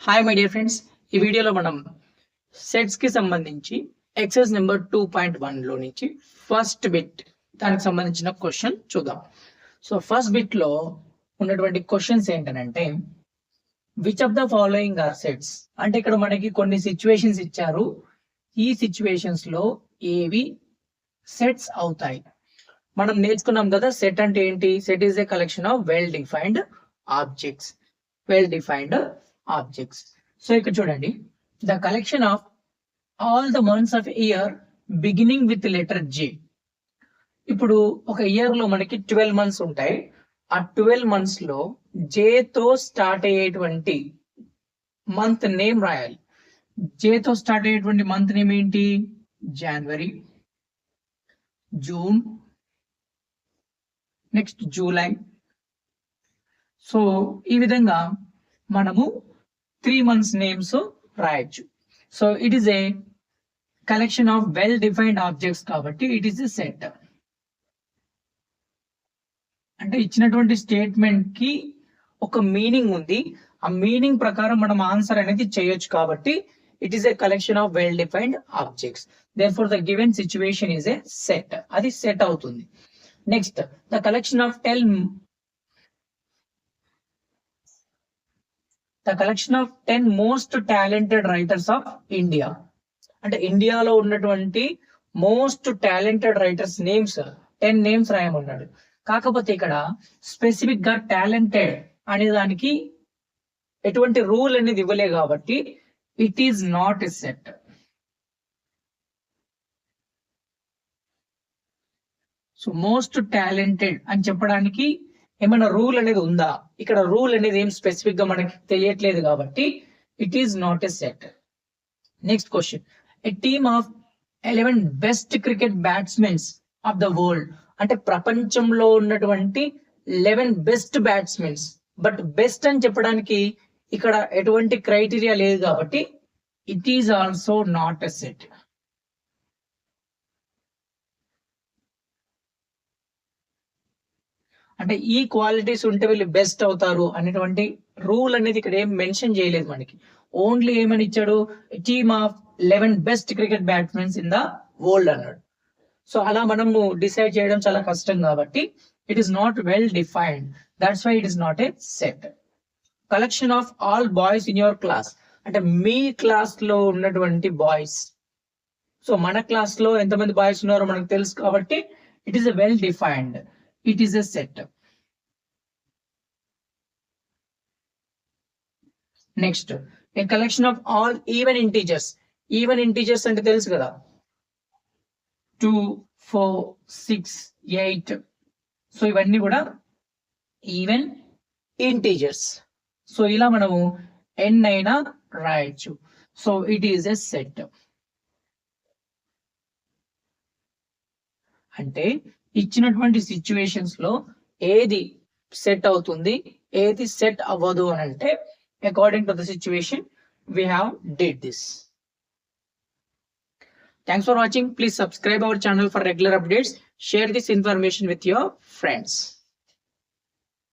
Hi my dear friends, ఈ వీడియోలో మనం సెట్స్ కి సంబంధించి ఎక్సర్సైజ్ నెంబర్ 2.1 లో నుంచి ఫస్ట్ బిట్ దానికి సంబంధించిన క్వశ్చన్ చూద్దాం. సో ఫస్ట్ బిట్ లో ఉన్నటువంటి క్వశ్చన్స్ ఏంటంటే which of the following are sets అంటే ఇక్కడ మనకి కొన్ని సిచ్యువేషన్స్ ఇచ్చారు. ఈ సిచ్యువేషన్స్ లో ఏవి సెట్స్ అవుతాయి? మనం నేర్చుకున్నాం కదా, సెట్ అంటే ఏంటి? Set is a collection of well defined objects. So ఇక్కడ చూడండి, the collection of all the months of year beginning with letter J. ఇప్పుడు ఒక ఇయర్ లో మనకి 12 మంత్స్ ఉంటాయి. ఆ 12 మంత్స్ లో జే తో స్టార్ట్ అయ్యేటువంటి మంత్ నేమ్ రాయాలి. జే తో స్టార్ట్ అయ్యేటువంటి మంత్ నేమ్ ఏంటి? జనవరి, జూన్, నెక్స్ట్ జూలై. సో ఈ విధంగా మనము 3 months నేమ్స్ రాయొచ్చు. So it is a collection of well defined objects కాబట్టి ఇట్ ఈస్ ఎ సెట్. అంటే ఇచ్చినటువంటి స్టేట్మెంట్ కి ఒక మీనింగ్ ఉంది. ఆ మీనింగ్ ప్రకారం మనం ఆన్సర్ అనేది చేయొచ్చు కాబట్టి it is a collection of well defined objects. Therefore the given situation is a set. అది సెట్ అవుతుంది. Next, the collection of 10 most talented writers of India. అంటే ఇండియాలో ఉన్నటువంటి most talented writers names 10 names రాయమన్నాడు. కాకపోతే ఇక్కడ స్పెసిఫిక్ గా talented అనే దానికి ఎటువంటి రూల్ అనేది ఇవ్వలే కాబట్టి it is not a set. So most talented అని చెప్పడానికి ఏమైనా రూల్ అనేది ఉందా? ఇక్కడ రూల్ అనేది ఏం స్పెసిఫిక్ గా మనకి తెలియట్లేదు కాబట్టి it is not a set. Next question, a team of 11 best cricket batsmen of the world. అంటే ప్రపంచంలో ఉన్నటువంటి 11 బెస్ట్ బ్యాట్స్మెన్స్. బట్ బెస్ట్ అని చెప్పడానికి ఇక్కడ ఎటువంటి క్రైటీరియా లేదు కాబట్టి it is also not a set. అంటే ఈ క్వాలిటీస్ ఉంటే వీళ్ళు బెస్ట్ అవుతారు అనేటువంటి రూల్ అనేది ఇక్కడ ఏం మెన్షన్ చేయలేదు మనకి. ఓన్లీ ఏమని ఇచ్చాడు? Team of 11 best cricket batsmens in the world అన్నాడు. సో అలా మనము డిసైడ్ చేయడం చాలా కష్టం కాబట్టి it is not well defined. That's why it is not a set. Collection of all boys in your class. అంటే మీ క్లాస్ లో ఉన్నటువంటి బాయ్స్. సో మన క్లాస్ లో ఎంతమంది బాయ్స్ ఉన్నారో మనకు తెలుసు కాబట్టి it is a well defined. It is a set. Next, a collection of all even integers. Even integers అంటే తెలుసు కదా, 2, 4, 6, 8. సో ఇవన్నీ కూడా ఈవెన్ ఇంటీజర్స్. సో ఇలా మనము n అయినా రాయొచ్చు. So it is a set. అంటే ఇచ్చినటువంటి సిచ్యువేషన్స్ లో ఏది సెట్ అవుతుంది, ఏది సెట్ అవ్వదు అని అంటే according to the situation we have did this. Thanks for watching. Please subscribe our channel for regular updates. Share this information with your friends.